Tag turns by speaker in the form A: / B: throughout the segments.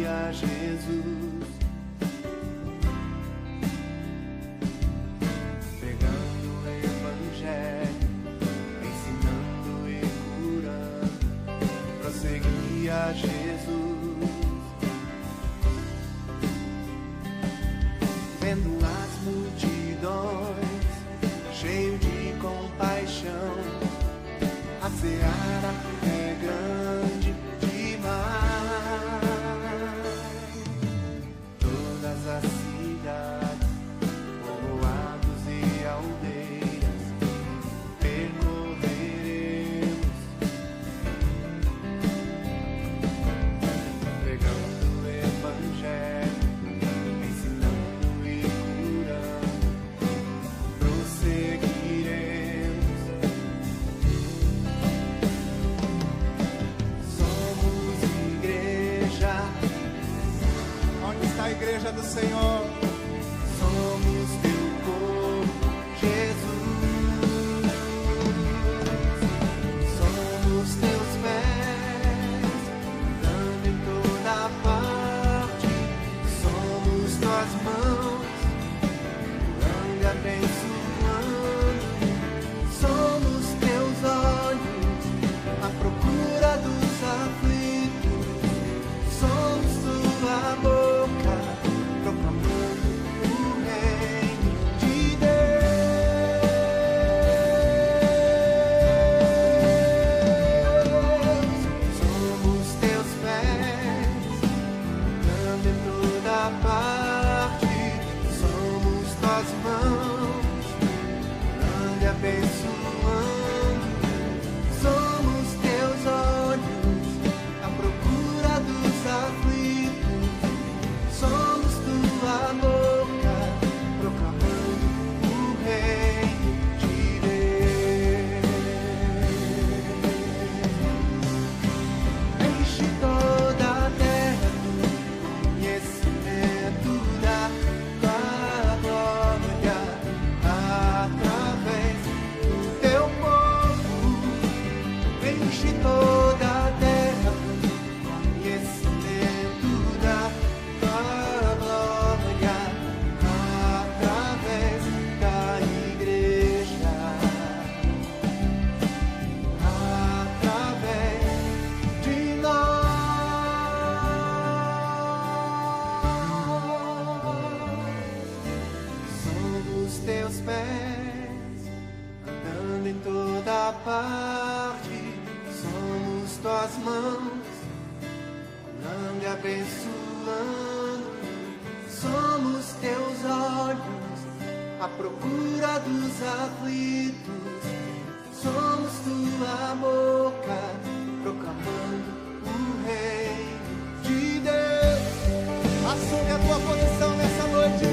A: a Jesus, pregando o Evangelho, ensinando e curando, prosseguir a Jesus, vendo as multidões, cheio de compaixão, a seara é grande demais. Todas as cidades, povoados e aldeias percorreremos, pregando o Evangelho, ensinando e curando, prosseguiremos. Onde está a igreja do Senhor? Somos teu corpo, Jesus. Somos teus pés, andando em toda parte. Somos tuas mãos, curando e abençoando. Somos teus olhos, à procura dos aflitos. Somos tua boca, proclamando o reino de Deus. Somos teus pés, andando em toda parte. Somos tuas mãos, curando e abençoando. Somos teus olhos, à procura dos aflitos. Somos tua boca, proclamando o reino de Deus. Enche toda a terra do conhecimento da tua glória, através do teu povo. Enche toda a terra do conhecimento da tua glória, através da igreja, através de nós. Somos teus pés, andando em toda parte. Somos tuas mãos, curando e abençoando. Somos teus olhos, à procura dos aflitos. Somos tua boca, proclamando o reino de Deus. Assume a tua posição nessa noite.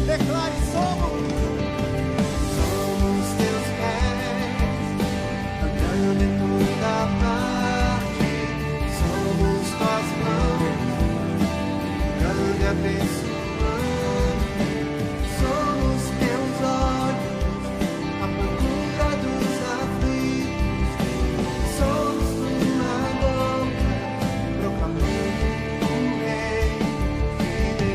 A: Declare: somos teus pés, andando em toda parte. Somos tuas mãos, curando e abençoando. Somos teus olhos, à procura dos aflitos. Somos tua boca, proclamando o reino de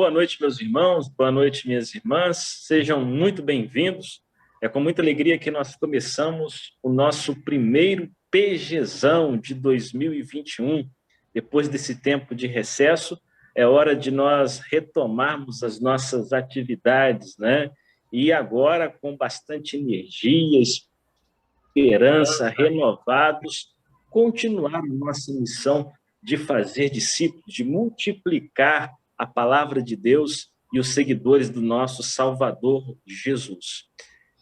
B: Boa noite, meus irmãos, boa noite, minhas irmãs, sejam muito bem-vindos. É com muita alegria que nós começamos o nosso primeiro PGzão de 2021. Depois desse tempo de recesso, é hora de nós retomarmos as nossas atividades, né? E agora, com bastante energia, esperança, renovados, continuar a nossa missão de fazer discípulos, de multiplicar a palavra de Deus e os seguidores do nosso Salvador Jesus.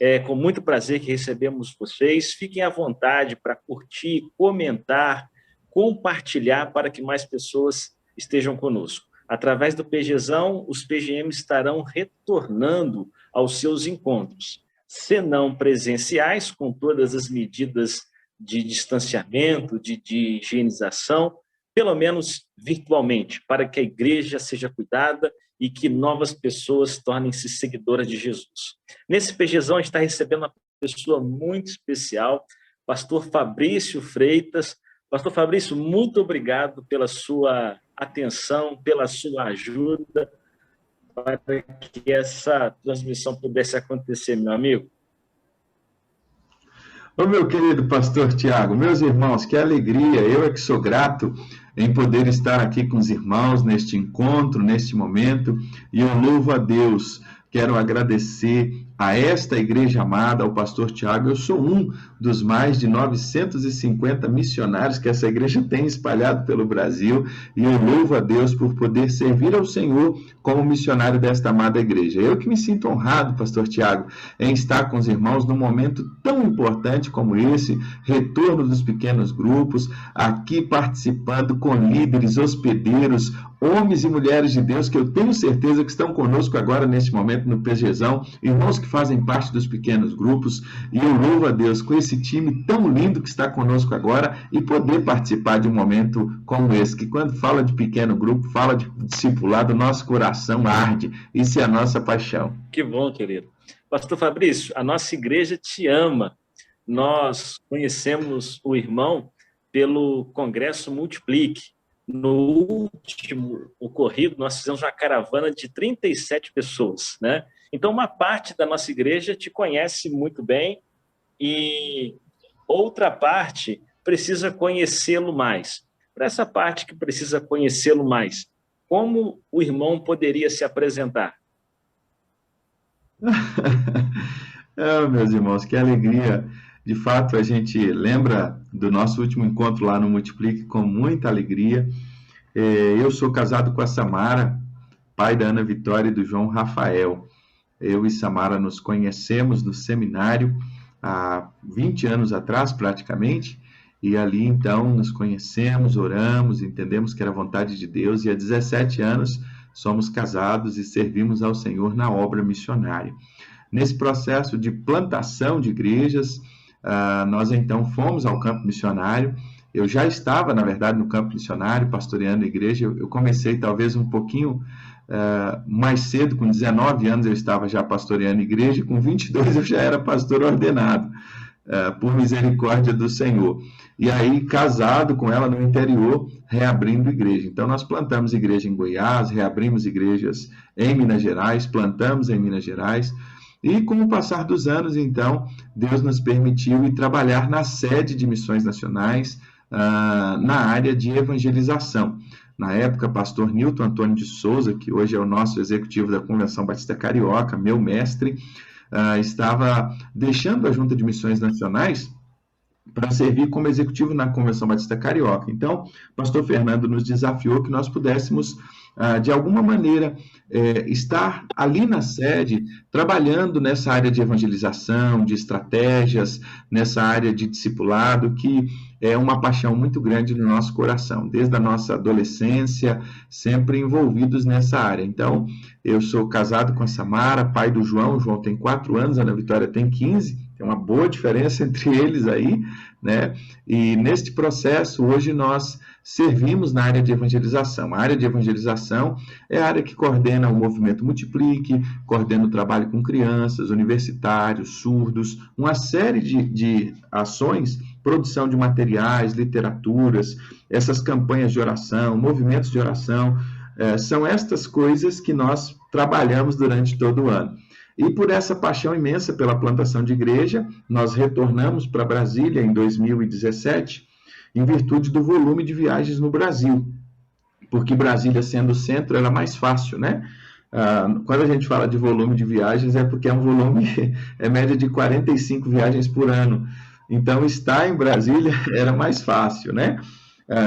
B: É com muito prazer que recebemos vocês. Fiquem à vontade para curtir, comentar, compartilhar para que mais pessoas estejam conosco. Através do PGzão, os PGM estarão retornando aos seus encontros, se não presenciais, com todas as medidas de distanciamento, de higienização, pelo menos virtualmente, para que a igreja seja cuidada e que novas pessoas tornem-se seguidoras de Jesus. Nesse PGzão, a gente está recebendo uma pessoa muito especial, pastor Fabrício Freitas. Pastor Fabrício, muito obrigado pela sua atenção, pela sua ajuda, para que essa transmissão pudesse acontecer, meu amigo.
C: Ô, meu querido pastor Tiago, meus irmãos, que alegria, eu é que sou grato em poder estar aqui com os irmãos neste encontro, neste momento, e eu louvo a Deus. Quero agradecer a esta igreja amada, ao pastor Tiago. Eu sou um dos mais de 950 missionários que essa igreja tem espalhado pelo Brasil, e eu louvo a Deus por poder servir ao Senhor como missionário desta amada igreja. Eu que me sinto honrado, pastor Tiago, em estar com os irmãos num momento tão importante como esse, retorno dos pequenos grupos, aqui participando com líderes, hospedeiros, homens e mulheres de Deus, que eu tenho certeza que estão conosco agora neste momento no PGzão, irmãos que fazem parte dos pequenos grupos, e eu louvo a Deus com esse time tão lindo que está conosco agora e poder participar de um momento como esse, que quando fala de pequeno grupo, fala de discipulado, nosso coração arde, isso é a nossa paixão.
B: Que bom, querido. Pastor Fabrício, a nossa igreja te ama. Nós conhecemos o irmão pelo Congresso Multiplique. No último ocorrido, nós fizemos uma caravana de 37 pessoas, né? Então, uma parte da nossa igreja te conhece muito bem e outra parte precisa conhecê-lo mais. Para essa parte que precisa conhecê-lo mais, como o irmão poderia se apresentar?
C: Meus irmãos, que alegria. De fato, a gente lembra do nosso último encontro lá no Multiplique com muita alegria. Eu sou casado com a Samara, pai da Ana Vitória e do João Rafael. Eu e Samara nos conhecemos no seminário há 20 anos atrás, praticamente, e ali, então, nos conhecemos, oramos, entendemos que era a vontade de Deus, e há 17 anos somos casados e servimos ao Senhor na obra missionária. Nesse processo de plantação de igrejas, nós então fomos ao campo missionário. Eu já estava, na verdade, no campo missionário, pastoreando a igreja. Eu comecei talvez um pouquinho mais cedo, com 19 anos eu estava já pastoreando a igreja, com 22 eu já era pastor ordenado, por misericórdia do Senhor. E aí, casado com ela no interior, reabrindo igreja. Então, nós plantamos igreja em Goiás, reabrimos igrejas em Minas Gerais, plantamos em Minas Gerais. E com o passar dos anos, então, Deus nos permitiu ir trabalhar na sede de missões nacionais, na área de evangelização. Na época, pastor Nilton Antônio de Souza, que hoje é o nosso executivo da Convenção Batista Carioca, meu mestre, estava deixando a Junta de Missões Nacionais para servir como executivo na Convenção Batista Carioca. Então, pastor Fernando nos desafiou que nós pudéssemos, de alguma maneira, estar ali na sede, trabalhando nessa área de evangelização, de estratégias, nessa área de discipulado, que é uma paixão muito grande no nosso coração, desde a nossa adolescência, sempre envolvidos nessa área. Então, eu sou casado com a Samara, pai do João. O João tem 4 anos, a Ana Vitória tem 15, tem uma boa diferença entre eles aí, né? E neste processo, hoje nós servimos na área de evangelização. A área de evangelização é a área que coordena o movimento Multiplique, coordena o trabalho com crianças, universitários, surdos, uma série de ações, produção de materiais, literaturas, essas campanhas de oração, movimentos de oração, são estas coisas que nós trabalhamos durante todo o ano. E por essa paixão imensa pela plantação de igreja, nós retornamos para Brasília em 2017, em virtude do volume de viagens no Brasil, porque Brasília, sendo o centro, era mais fácil, né? Quando a gente fala de volume de viagens, é porque é um volume, é média de 45 viagens por ano. Então, estar em Brasília era mais fácil, né?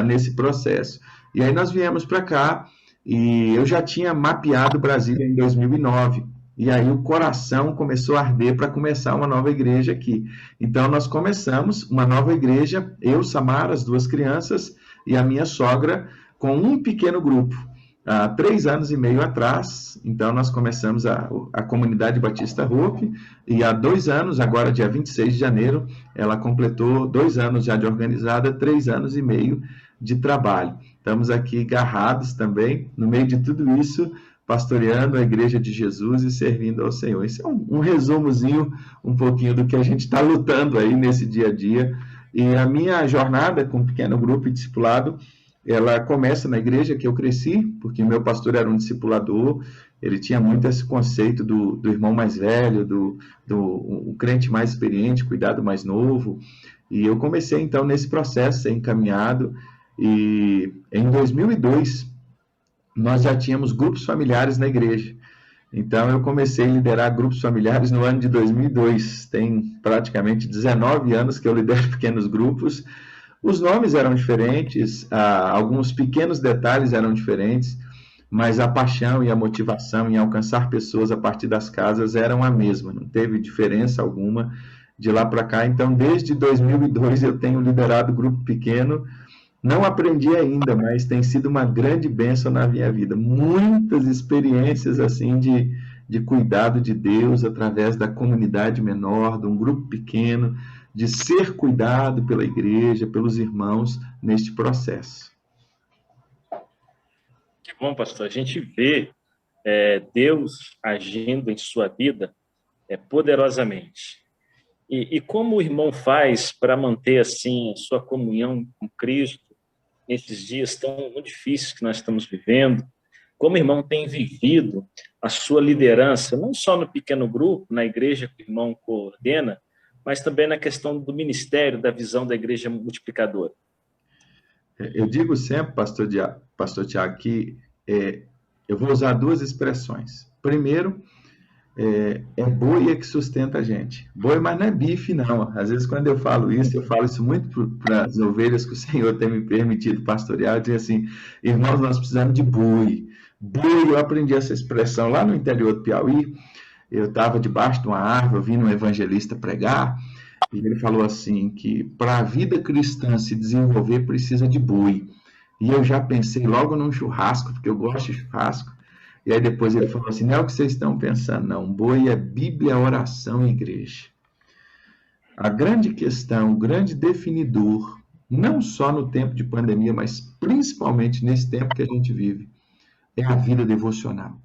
C: Nesse processo. E aí nós viemos para cá, e eu já tinha mapeado Brasília em 2009. E aí o coração começou a arder para começar uma nova igreja aqui. Então nós começamos uma nova igreja, eu, Samara, as 2 crianças e a minha sogra, com um pequeno grupo. Há 3 anos e meio atrás, então nós começamos a Comunidade Batista Hope, e há 2 anos, agora dia 26 de janeiro, ela completou 2 anos já de organizada, 3 anos e meio de trabalho. Estamos aqui agarrados também, no meio de tudo isso, pastoreando a Igreja de Jesus e servindo ao Senhor. Esse é um resumozinho, um pouquinho do que a gente está lutando aí nesse dia a dia. E a minha jornada com um pequeno grupo e discipulado, ela começa na igreja que eu cresci, porque meu pastor era um discipulador, ele tinha muito esse conceito do irmão mais velho, do crente mais experiente, cuidado mais novo. E eu comecei, então, nesse processo, a ser encaminhado. E em 2002, nós já tínhamos grupos familiares na igreja. Então, eu comecei a liderar grupos familiares no ano de 2002. Tem praticamente 19 anos que eu lidero pequenos grupos. Os nomes eram diferentes, alguns pequenos detalhes eram diferentes, mas a paixão e a motivação em alcançar pessoas a partir das casas eram a mesma, não teve diferença alguma de lá para cá. Então, desde 2002 eu tenho liderado grupo pequeno. Não aprendi ainda, mas tem sido uma grande bênção na minha vida. Muitas experiências assim de cuidado de Deus através da comunidade menor, de um grupo pequeno, de ser cuidado pela igreja, pelos irmãos neste processo.
B: Que bom, pastor. A gente vê Deus agindo em sua vida poderosamente. E como o irmão faz para manter assim a sua comunhão com Cristo nesses dias tão difíceis que nós estamos vivendo? Como o irmão tem vivido a sua liderança, não só no pequeno grupo, na igreja que o irmão coordena, mas também na questão do ministério, da visão da igreja multiplicadora?
C: Eu digo sempre, pastor Tiago, que eu vou usar 2 expressões. Primeiro, é boi que sustenta a gente. Boi, mas não é bife, não. Às vezes, quando eu falo isso muito para as ovelhas que o Senhor tem me permitido pastorear, eu digo assim, irmãos, nós precisamos de boi. Boi, eu aprendi essa expressão lá no interior do Piauí. Eu estava debaixo de uma árvore, ouvindo um evangelista pregar, e ele falou assim, que para a vida cristã se desenvolver precisa de boi. E eu já pensei logo num churrasco, porque eu gosto de churrasco. E aí depois ele falou assim, não é o que vocês estão pensando, não. Boi é Bíblia, oração e igreja. A grande questão, o grande definidor, não só no tempo de pandemia, mas principalmente nesse tempo que a gente vive, é a vida devocional.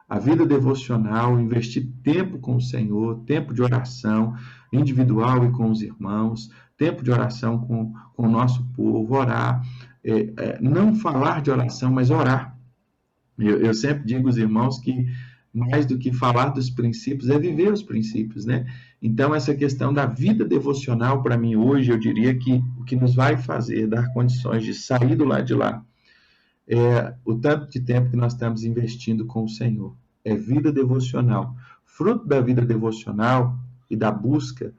C: A vida devocional, investir tempo com o Senhor, tempo de oração individual e com os irmãos, tempo de oração com o nosso povo, orar, não falar de oração, mas orar. Eu sempre digo aos irmãos que mais do que falar dos princípios é viver os princípios, né? Então, essa questão da vida devocional, para mim, hoje, eu diria que o que nos vai fazer dar condições de sair do lado de lá é o tanto de tempo que nós estamos investindo com o Senhor. É vida devocional. Fruto da vida devocional e da busca,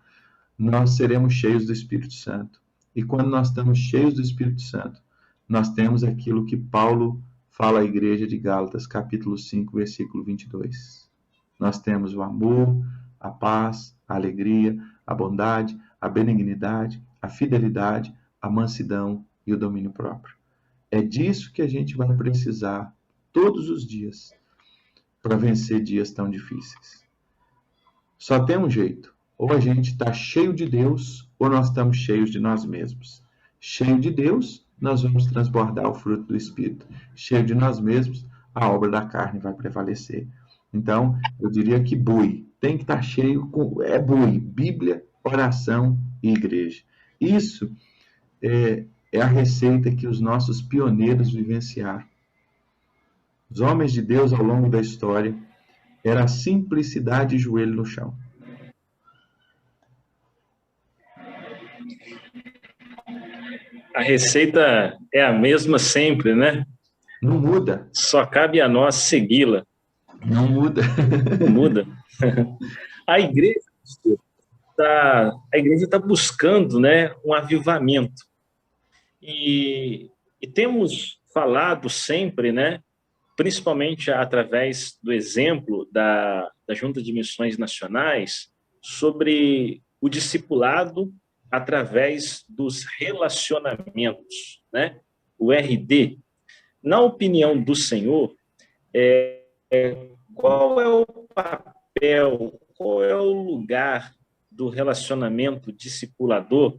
C: nós seremos cheios do Espírito Santo. E quando nós estamos cheios do Espírito Santo, nós temos aquilo que Paulo fala à igreja de Gálatas, capítulo 5, versículo 22. Nós temos o amor, a paz, a alegria, a bondade, a benignidade, a fidelidade, a mansidão e o domínio próprio. É disso que a gente vai precisar todos os dias para vencer dias tão difíceis. Só tem um jeito. Ou a gente está cheio de Deus, ou nós estamos cheios de nós mesmos. Cheio de Deus, nós vamos transbordar o fruto do Espírito. Cheio de nós mesmos, a obra da carne vai prevalecer. Então, eu diria que boi tem que estar cheio com... É boi, Bíblia, oração e igreja. Isso é a receita que os nossos pioneiros vivenciaram. Os homens de Deus, ao longo da história, era simplicidade e joelho no chão.
B: A receita é a mesma sempre, né?
C: Não muda.
B: Só cabe a nós segui-la.
C: Não muda.
B: Não muda. A igreja está buscando, né, um avivamento. E temos falado sempre, né, principalmente através do exemplo da Junta de Missões Nacionais, sobre o discipulado através dos relacionamentos, né? O RD. Na opinião do Senhor, qual é o papel, qual é o lugar do relacionamento discipulador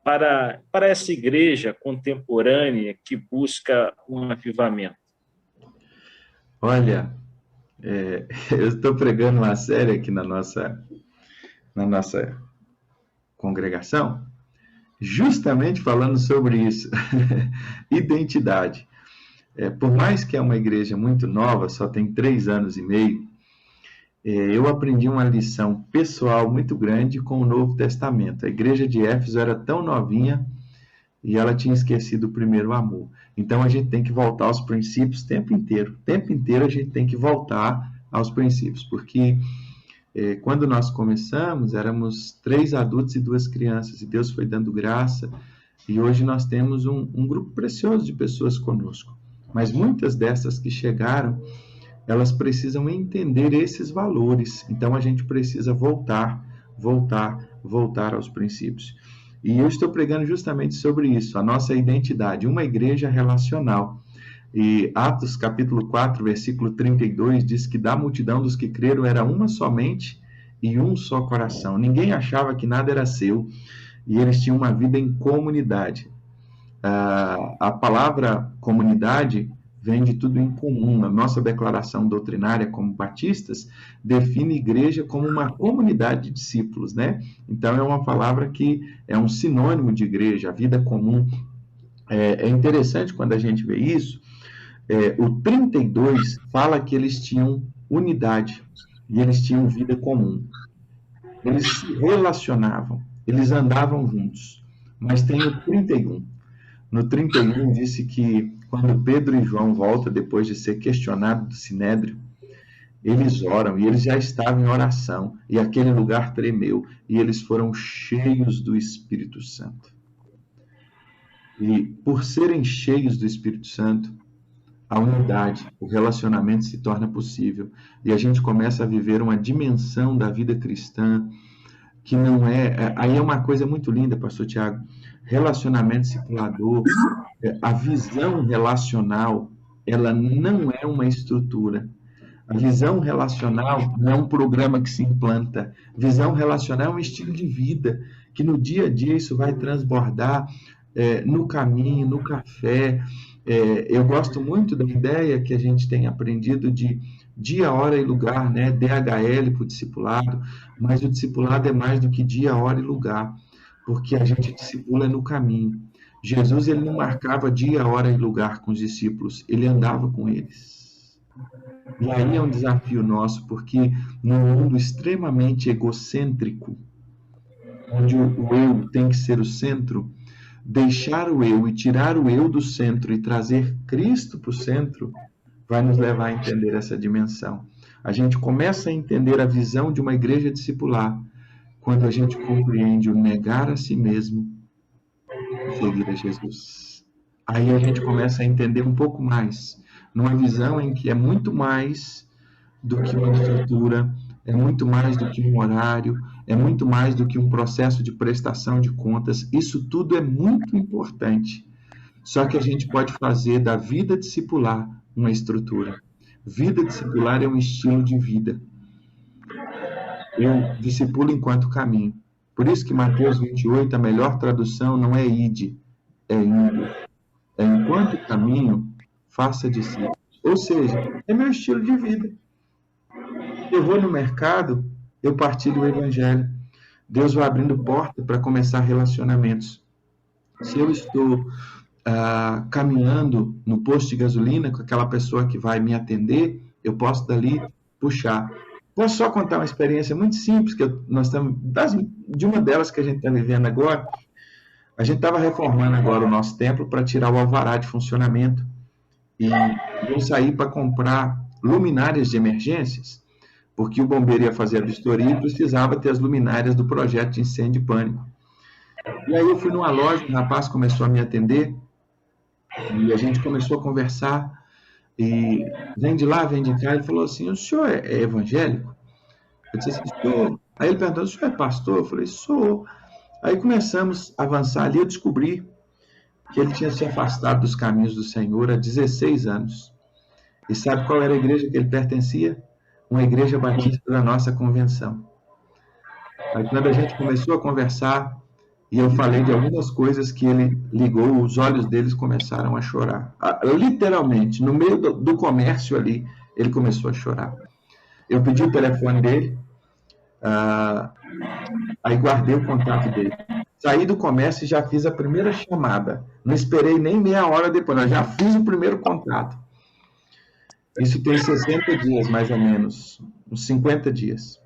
B: para essa igreja contemporânea que busca um avivamento?
C: Olha, eu estou pregando uma série aqui na nossa congregação, justamente falando sobre isso, identidade. Por mais que é uma igreja muito nova, só tem 3 anos e meio, eu aprendi uma lição pessoal muito grande com o Novo Testamento. A igreja de Éfeso era tão novinha e ela tinha esquecido o primeiro amor. Então a gente tem que voltar aos princípios o tempo inteiro. O tempo inteiro a gente tem que voltar aos princípios, porque quando nós começamos, éramos 3 adultos e 2 crianças, e Deus foi dando graça, e hoje nós temos um grupo precioso de pessoas conosco. Mas muitas dessas que chegaram, elas precisam entender esses valores. Então a gente precisa voltar aos princípios. E eu estou pregando justamente sobre isso, a nossa identidade, uma igreja relacional. E Atos capítulo 4, versículo 32, diz que da multidão dos que creram era uma só mente e um só coração. Ninguém achava que nada era seu e eles tinham uma vida em comunidade. A palavra comunidade vem de tudo em comum. A nossa declaração doutrinária como batistas define igreja como uma comunidade de discípulos, né? Então é uma palavra que é um sinônimo de igreja, a vida comum. É interessante quando a gente vê isso. O 32 fala que eles tinham unidade e eles tinham vida comum. Eles se relacionavam, eles andavam juntos. Mas tem o 31. No 31 disse que quando Pedro e João voltam depois de ser questionados do Sinédrio, eles oram e eles já estavam em oração e aquele lugar tremeu e eles foram cheios do Espírito Santo. E por serem cheios do Espírito Santo, a unidade, o relacionamento se torna possível. E a gente começa a viver uma dimensão da vida cristã que não é... Aí é uma coisa muito linda, pastor Tiago. Relacionamento discipulador, a visão relacional, ela não é uma estrutura. A visão relacional não é um programa que se implanta. Visão relacional é um estilo de vida, que no dia a dia isso vai transbordar no caminho, no café. Eu gosto muito da ideia que a gente tem aprendido de dia, hora e lugar, né? DHL para o discipulado, mas o discipulado é mais do que dia, hora e lugar, porque a gente discipula no caminho. Jesus, ele não marcava dia, hora e lugar com os discípulos, ele andava com eles. E aí é um desafio nosso, porque num mundo extremamente egocêntrico, onde o eu tem que ser o centro, deixar o eu e tirar o eu do centro e trazer Cristo para o centro vai nos levar a entender essa dimensão. A gente começa a entender a visão de uma igreja discipular quando a gente compreende o negar a si mesmo e seguir a Jesus. Aí a gente começa a entender um pouco mais, numa visão em que é muito mais do que uma estrutura, é muito mais do que um horário, é muito mais do que um processo de prestação de contas. Isso tudo é muito importante. Só que a gente pode fazer da vida discipular uma estrutura. Vida discipular é um estilo de vida. Eu discipulo enquanto caminho. Por isso que Mateus 28, a melhor tradução não é ide, é indo. É enquanto caminho, faça discípulos. Ou seja, é meu estilo de vida. Eu vou no mercado, eu partilho o evangelho. Deus vai abrindo porta para começar relacionamentos. Se eu estou caminhando no posto de gasolina com aquela pessoa que vai me atender, eu posso dali puxar. Posso só contar uma experiência muito simples, que nós estamos, de uma delas que a gente está vivendo agora. A gente estava reformando agora o nosso templo para tirar o alvará de funcionamento. E eu saí para comprar luminárias de emergências, porque o bombeiro ia fazer a vistoria e precisava ter as luminárias do projeto de incêndio e pânico. E aí eu fui numa loja, o rapaz começou a me atender, e a gente começou a conversar, e vem de lá, vem de cá. Ele falou assim: o senhor é evangélico? Eu disse assim: sou. Aí ele perguntou: o senhor é pastor? Eu falei: sou. Aí começamos a avançar ali, eu descobri que ele tinha se afastado dos caminhos do Senhor há 16 anos. E sabe qual era a igreja que ele pertencia? Uma igreja batista da nossa convenção. Aí quando a gente começou a conversar, e eu falei de algumas coisas que ele ligou, os olhos deles começaram a chorar. Literalmente, no meio do comércio ali, ele começou a chorar. Eu pedi o telefone dele, aí guardei o contato dele. Saí do comércio e já fiz a primeira chamada. Não esperei nem meia hora depois, eu já fiz o primeiro contato. Isso tem 60 dias, mais ou menos, uns 50 dias.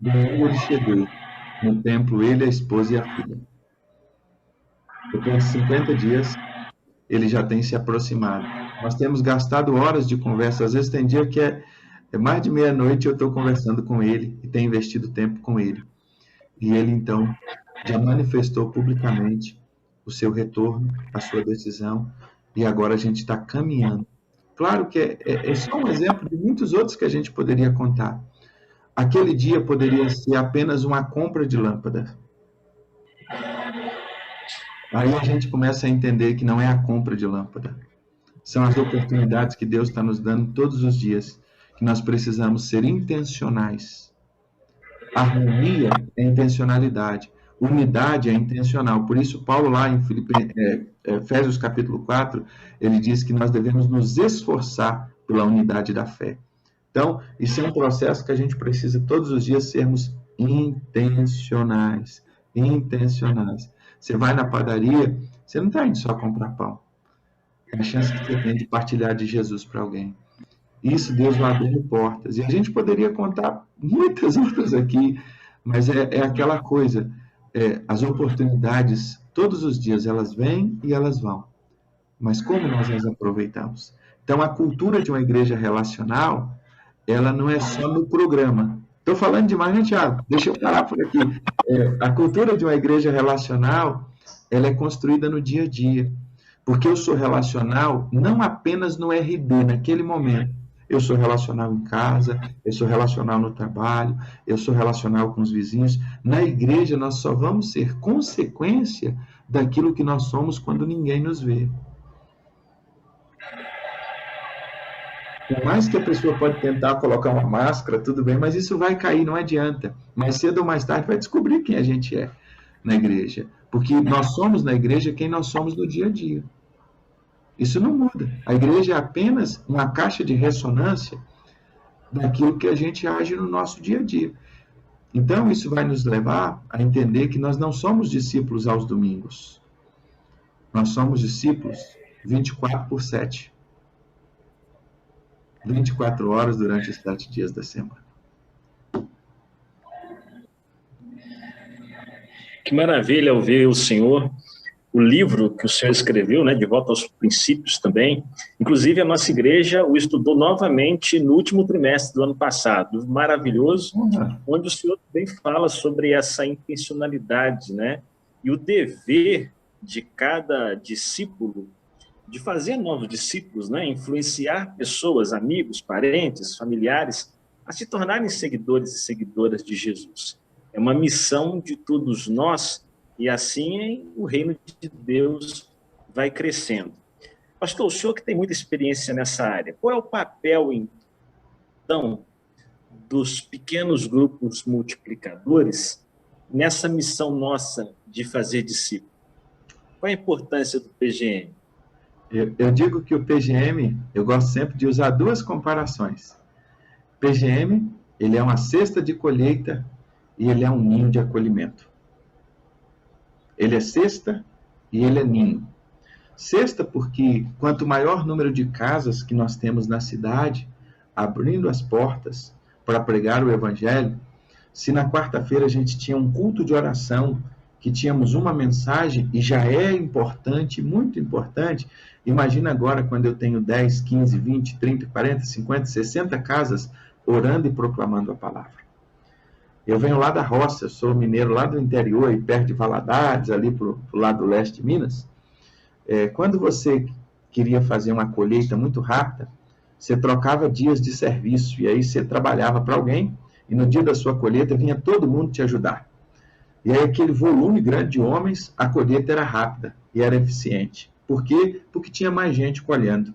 C: Domingo ele chegou no templo, ele, a esposa e a filha. Depois de 50 dias, ele já tem se aproximado. Nós temos gastado horas de conversa, às vezes tem dia que é mais de meia-noite eu estou conversando com ele e tenho investido tempo com ele. E ele, então, já manifestou publicamente o seu retorno, a sua decisão, e agora a gente está caminhando. Claro que é só um exemplo de muitos outros que a gente poderia contar. Aquele dia poderia ser apenas uma compra de lâmpada. Aí a gente começa a entender que não é a compra de lâmpada. São as oportunidades que Deus está nos dando todos os dias, que nós precisamos ser intencionais. Harmonia é intencionalidade. Unidade é intencional. Por isso, Paulo, lá em Efésios capítulo 4, ele diz que nós devemos nos esforçar pela unidade da fé. Então, isso é um processo que a gente precisa todos os dias sermos intencionais. Intencionais. Você vai na padaria, você não está indo só comprar pão. É a chance que você tem de partilhar de Jesus para alguém. Isso Deus vai abrindo portas. E a gente poderia contar muitas outras aqui, mas é aquela coisa, as oportunidades, todos os dias, elas vêm e elas vão. Mas como nós as aproveitamos? Então, a cultura de uma igreja relacional, ela não é só no programa. Estou falando demais, né, Thiago? Deixa eu parar por aqui. A cultura de uma igreja relacional, ela é construída no dia a dia. Porque eu sou relacional não apenas no RD, naquele momento. Eu sou relacional em casa, eu sou relacional no trabalho, eu sou relacional com os vizinhos. Na igreja, nós só vamos ser consequência daquilo que nós somos quando ninguém nos vê. Por mais que a pessoa pode tentar colocar uma máscara, tudo bem, mas isso vai cair, não adianta. Mais cedo ou mais tarde vai descobrir quem a gente é na igreja. Porque nós somos na igreja quem nós somos no dia a dia. Isso não muda. A igreja é apenas uma caixa de ressonância daquilo que a gente age no nosso dia a dia. Então, isso vai nos levar a entender que nós não somos discípulos aos domingos. Nós somos discípulos 24/7. 24 horas durante os 7 dias da semana.
B: Que maravilha ouvir o senhor. O livro que o senhor escreveu, né, De Volta aos Princípios também, inclusive a nossa igreja o estudou novamente no último trimestre do ano passado, maravilhoso, onde o senhor também fala sobre essa intencionalidade, né, e o dever de cada discípulo de fazer novos discípulos, né, influenciar pessoas, amigos, parentes, familiares, a se tornarem seguidores e seguidoras de Jesus. É uma missão de todos nós. E assim o reino de Deus vai crescendo. Pastor, o senhor que tem muita experiência nessa área, qual é o papel, então, dos pequenos grupos multiplicadores nessa missão nossa de fazer discípulo? Qual é a importância do PGM?
C: Eu digo que o PGM, eu gosto sempre de usar duas comparações. PGM, ele é uma cesta de colheita e ele é um ninho de acolhimento. Ele é cesta e ele é ninho. Cesta porque quanto maior número de casas que nós temos na cidade, abrindo as portas para pregar o evangelho, se na quarta-feira a gente tinha um culto de oração, que tínhamos uma mensagem, e já é importante, muito importante, imagina agora quando eu tenho 10, 15, 20, 30, 40, 50, 60 casas orando e proclamando a palavra. Eu venho lá da roça, sou mineiro lá do interior, e perto de Valadares, ali para o lado leste de Minas. Quando você queria fazer uma colheita muito rápida, você trocava dias de serviço, e aí você trabalhava para alguém, e no dia da sua colheita vinha todo mundo te ajudar. E aí aquele volume grande de homens, a colheita era rápida e era eficiente. Por quê? Porque tinha mais gente colhendo.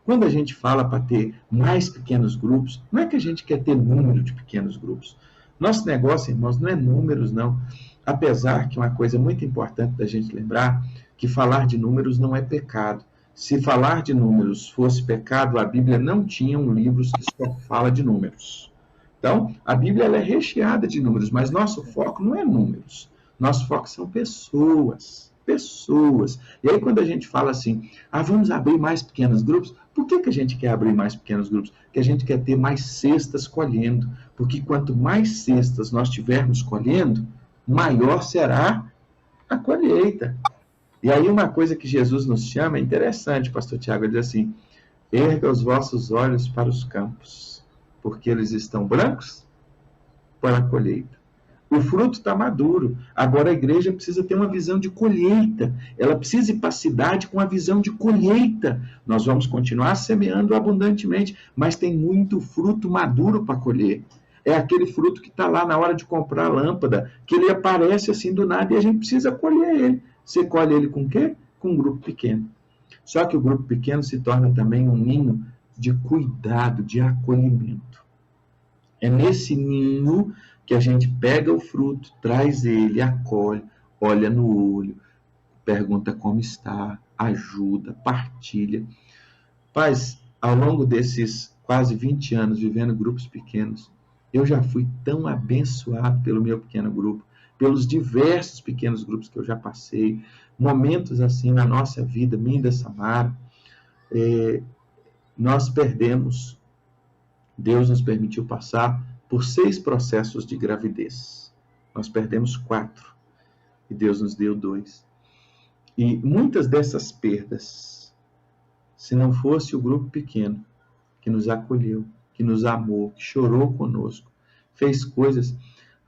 C: Quando a gente fala para ter mais pequenos grupos, não é que a gente quer ter número de pequenos grupos. Nosso negócio, irmãos, não é números, não. Apesar que uma coisa muito importante da gente lembrar, que falar de números não é pecado. Se falar de números fosse pecado, a Bíblia não tinha livros que só fala de números. Então, a Bíblia ela é recheada de números, mas nosso foco não é números. Nosso foco são pessoas. Pessoas. E aí, quando a gente fala assim, vamos abrir mais pequenos grupos, por que a gente quer abrir mais pequenos grupos? Porque a gente quer ter mais cestas colhendo. Porque quanto mais cestas nós tivermos colhendo, maior será a colheita. E aí, uma coisa que Jesus nos chama é interessante, pastor Tiago, ele diz assim: erga os vossos olhos para os campos, porque eles estão brancos para a colheita. O fruto está maduro. Agora a igreja precisa ter uma visão de colheita. Ela precisa ir para a cidade com a visão de colheita. Nós vamos continuar semeando abundantemente, mas tem muito fruto maduro para colher. É aquele fruto que está lá na hora de comprar a lâmpada, que ele aparece assim do nada e a gente precisa colher ele. Você colhe ele com o quê? Com um grupo pequeno. Só que o grupo pequeno se torna também um ninho de cuidado, de acolhimento. É nesse ninho que a gente pega o fruto, traz ele, acolhe, olha no olho, pergunta como está, ajuda, partilha. Paz, ao longo desses quase 20 anos vivendo grupos pequenos, eu já fui tão abençoado pelo meu pequeno grupo, pelos diversos pequenos grupos que eu já passei, momentos assim na nossa vida, minha e da Samara, nós perdemos, Deus nos permitiu passar por 6 processos de gravidez. Nós perdemos 4 e Deus nos deu 2. E muitas dessas perdas, se não fosse o grupo pequeno que nos acolheu, que nos amou, que chorou conosco, fez coisas...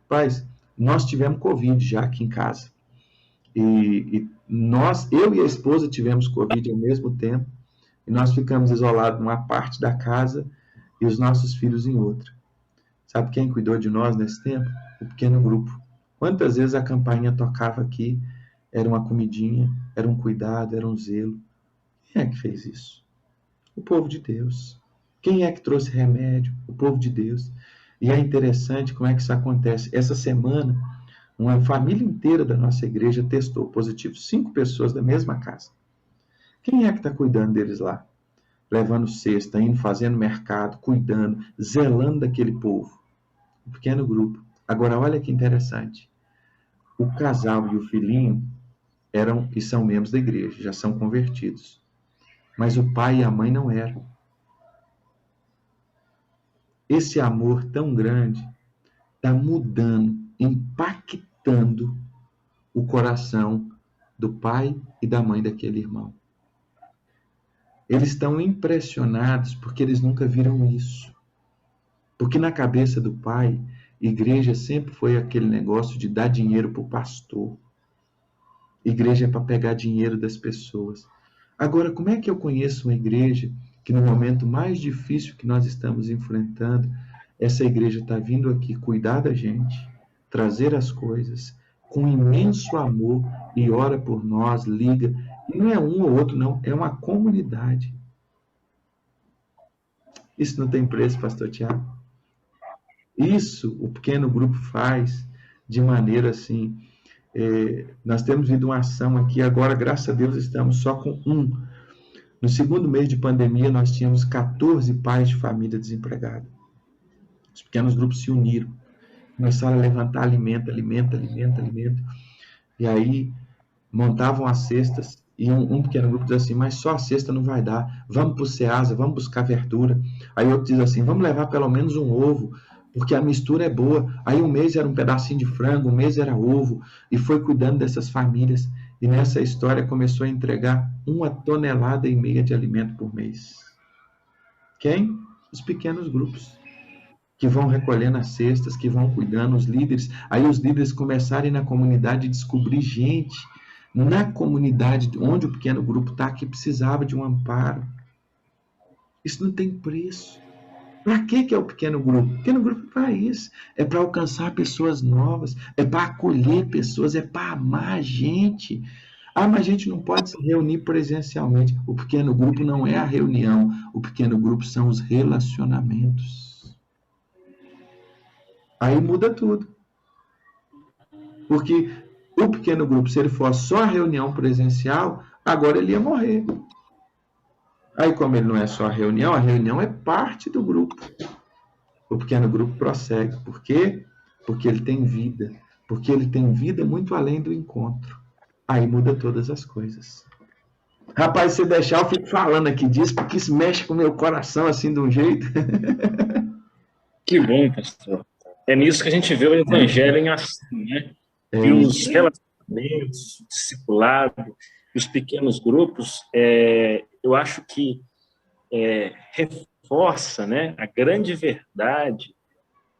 C: Paz, nós tivemos Covid já aqui em casa. Eu e a esposa tivemos Covid ao mesmo tempo, e nós ficamos isolados numa parte da casa e os nossos filhos em outra. Sabe quem cuidou de nós nesse tempo? O pequeno grupo. Quantas vezes a campainha tocava aqui, era uma comidinha, era um cuidado, era um zelo. Quem é que fez isso? O povo de Deus. Quem é que trouxe remédio? O povo de Deus. E é interessante como é que isso acontece. Essa semana, uma família inteira da nossa igreja testou positivo. 5 pessoas da mesma casa. Quem é que está cuidando deles lá? Levando cesta, indo fazendo mercado, cuidando, zelando daquele povo. Um pequeno grupo. Agora, olha que interessante. O casal e o filhinho eram e são membros da igreja, já são convertidos. Mas o pai e a mãe não eram. Esse amor tão grande está mudando, impactando o coração do pai e da mãe daquele irmão. Eles estão impressionados porque eles nunca viram isso. Porque na cabeça do pai, igreja sempre foi aquele negócio de dar dinheiro para o pastor. Igreja é para pegar dinheiro das pessoas. Agora, como é que eu conheço uma igreja que no momento mais difícil que nós estamos enfrentando, essa igreja está vindo aqui cuidar da gente, trazer as coisas com imenso amor e ora por nós, liga. E não é um ou outro, não, é uma comunidade. Isso não tem preço, pastor Tiago. Isso o pequeno grupo faz de maneira assim. Nós temos vindo uma ação aqui, agora, graças a Deus, estamos só com 1. No segundo mês de pandemia, nós tínhamos 14 pais de família desempregados. Os pequenos grupos se uniram, começaram a levantar alimento. E aí, montavam as cestas, e um pequeno grupo diz assim, mas só a cesta não vai dar, vamos para o Ceasa, vamos buscar verdura. Aí outro diz assim, vamos levar pelo menos um ovo, porque a mistura é boa. Aí um mês era um pedacinho de frango, um mês era ovo, e foi cuidando dessas famílias. E nessa história começou a entregar 1,5 tonelada de alimento por mês. Quem? Os pequenos grupos, que vão recolhendo as cestas, que vão cuidando, os líderes. Aí os líderes começarem na comunidade a descobrir gente na comunidade onde o pequeno grupo está, que precisava de um amparo. Isso não tem preço. Para que é o pequeno grupo? O pequeno grupo é para isso. É para alcançar pessoas novas, é para acolher pessoas, é para amar a gente. Ah, mas a gente não pode se reunir presencialmente. O pequeno grupo não é a reunião. O pequeno grupo são os relacionamentos. Aí muda tudo. Porque o pequeno grupo, se ele for só a reunião presencial, agora ele ia morrer. Aí, como ele não é só a reunião é parte do grupo. O pequeno grupo prossegue. Por quê? Porque ele tem vida. Porque ele tem vida muito além do encontro. Aí muda todas as coisas. Rapaz, se deixar, eu fico falando aqui disso, porque isso mexe com o meu coração assim de um jeito.
B: Que bom, pastor. É nisso que a gente vê o evangelho em ação, né? E os relacionamentos, o discipulado, os pequenos grupos, eu acho que reforça, né, a grande verdade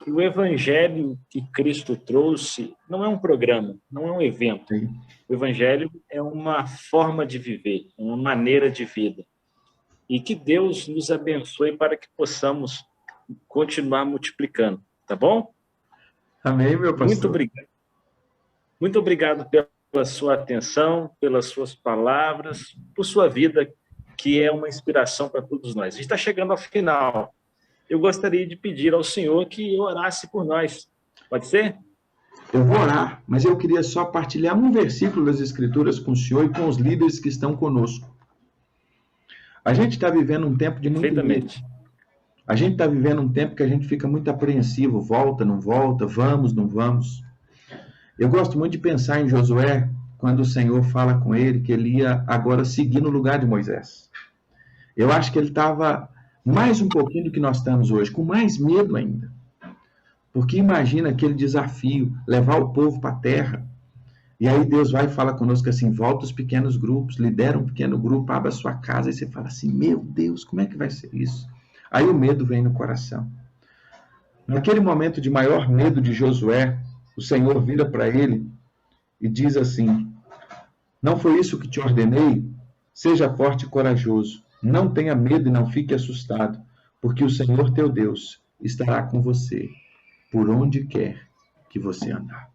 B: que o evangelho que Cristo trouxe não é um programa, não é um evento. O evangelho é uma forma de viver, uma maneira de vida. E que Deus nos abençoe para que possamos continuar multiplicando, tá bom?
C: Amém, meu pastor.
B: Muito obrigado. Muito obrigado pela sua atenção, pelas suas palavras, por sua vida, que é uma inspiração para todos nós. A gente está chegando ao final. Eu gostaria de pedir ao Senhor que orasse por nós. Pode ser?
C: Eu vou orar, mas eu queria só partilhar um versículo das Escrituras com o senhor e com os líderes que estão conosco. A gente está vivendo um tempo de muito medo. A gente está vivendo um tempo que a gente fica muito apreensivo. Volta, não volta, vamos, não vamos. Eu gosto muito de pensar em Josué, quando o Senhor fala com ele que ele ia agora seguir no lugar de Moisés. Eu acho que ele estava mais um pouquinho do que nós estamos hoje, com mais medo ainda. Porque imagina aquele desafio, levar o povo para a terra. E aí Deus vai e fala conosco assim, volta os pequenos grupos, lidera um pequeno grupo, abre a sua casa. E você fala assim, meu Deus, como é que vai ser isso? Aí o medo vem no coração. Naquele momento de maior medo de Josué, o Senhor vira para ele e diz assim, não foi isso que te ordenei? Seja forte e corajoso. Não tenha medo e não fique assustado, porque o Senhor teu Deus estará com você, por onde quer que você andar.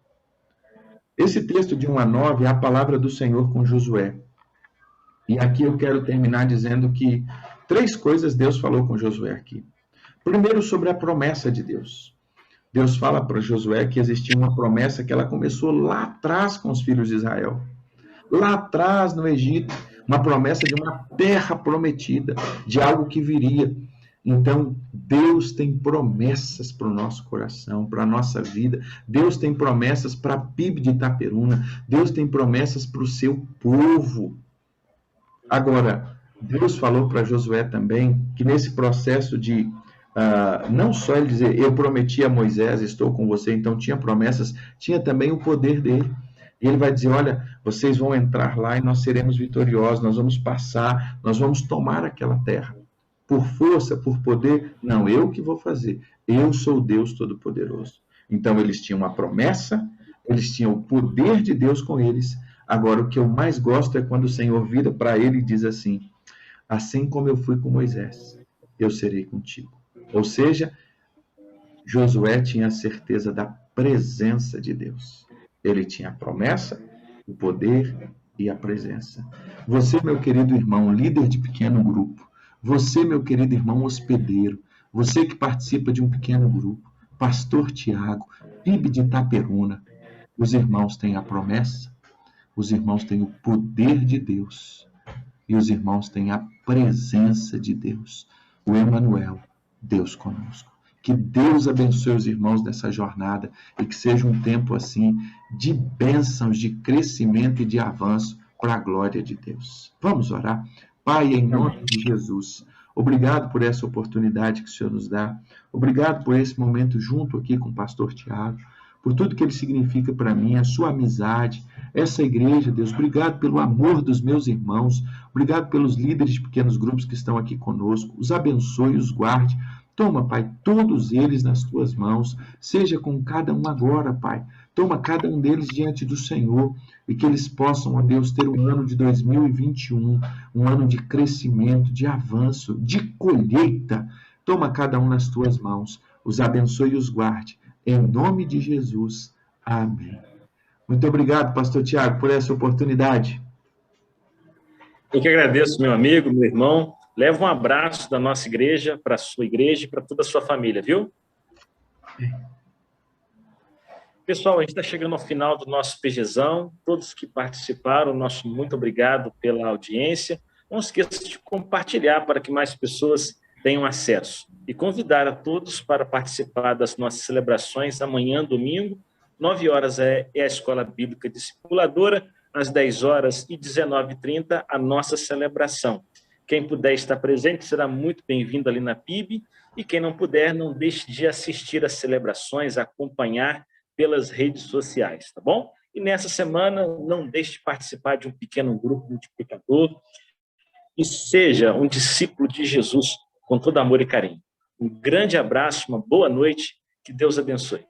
C: Esse texto de 1 a 9 é a palavra do Senhor com Josué. E aqui eu quero terminar dizendo que 3 coisas Deus falou com Josué aqui. Primeiro, sobre a promessa de Deus. Deus fala para Josué que existia uma promessa que ela começou lá atrás com os filhos de Israel. Lá atrás, no Egito, uma promessa de uma terra prometida, de algo que viria. Então, Deus tem promessas para o nosso coração, para a nossa vida. Deus tem promessas para a PIB de Itaperuna. Deus tem promessas para o seu povo. Agora, Deus falou para Josué também que nesse processo de não só ele dizer, eu prometi a Moisés, estou com você, então tinha promessas, tinha também o poder dele. E ele vai dizer, olha, vocês vão entrar lá e nós seremos vitoriosos, nós vamos passar, nós vamos tomar aquela terra. Por força, por poder, não, eu que vou fazer. Eu sou o Deus Todo-Poderoso. Então eles tinham uma promessa, eles tinham o poder de Deus com eles. Agora, o que eu mais gosto é quando o Senhor vira para ele e diz assim, assim como eu fui com Moisés, eu serei contigo. Ou seja, Josué tinha a certeza da presença de Deus. Ele tinha a promessa, o poder e a presença. Você, meu querido irmão, líder de pequeno grupo, você, meu querido irmão hospedeiro, você que participa de um pequeno grupo, Pastor Tiago, PIB de Itaperuna, os irmãos têm a promessa, os irmãos têm o poder de Deus e os irmãos têm a presença de Deus, o Emanuel, Deus conosco. Que Deus abençoe os irmãos nessa jornada e que seja um tempo assim de bênçãos, de crescimento e de avanço para a glória de Deus. Vamos orar? Pai, em nome de Jesus, obrigado por essa oportunidade que o Senhor nos dá. Obrigado por esse momento junto aqui com o pastor Tiago, por tudo que ele significa para mim, a sua amizade, essa igreja, Deus. Obrigado pelo amor dos meus irmãos. Obrigado pelos líderes de pequenos grupos que estão aqui conosco. Os abençoe, os guarde. Toma, Pai, todos eles nas tuas mãos. Seja com cada um agora, Pai. Toma cada um deles diante do Senhor e que eles possam, ó Deus, ter um ano de 2021, um ano de crescimento, de avanço, de colheita. Toma cada um nas tuas mãos, os abençoe e os guarde. Em nome de Jesus. Amém. Muito obrigado, pastor Tiago, por essa oportunidade.
B: Eu que agradeço, meu amigo, meu irmão. Leva um abraço da nossa igreja para a sua igreja e para toda a sua família, viu? Pessoal, a gente está chegando ao final do nosso PGzão. Todos que participaram, nosso muito obrigado pela audiência. Não esqueça de compartilhar para que mais pessoas tenham acesso. E convidar a todos para participar das nossas celebrações amanhã, domingo, 9 horas é a Escola Bíblica Discipuladora, às 10 horas e 19h30, a nossa celebração. Quem puder estar presente será muito bem-vindo ali na PIB, e quem não puder, não deixe de assistir às celebrações, acompanhar pelas redes sociais, tá bom? E nessa semana, não deixe de participar de um pequeno grupo multiplicador e seja um discípulo de Jesus com todo amor e carinho. Um grande abraço, uma boa noite, que Deus abençoe.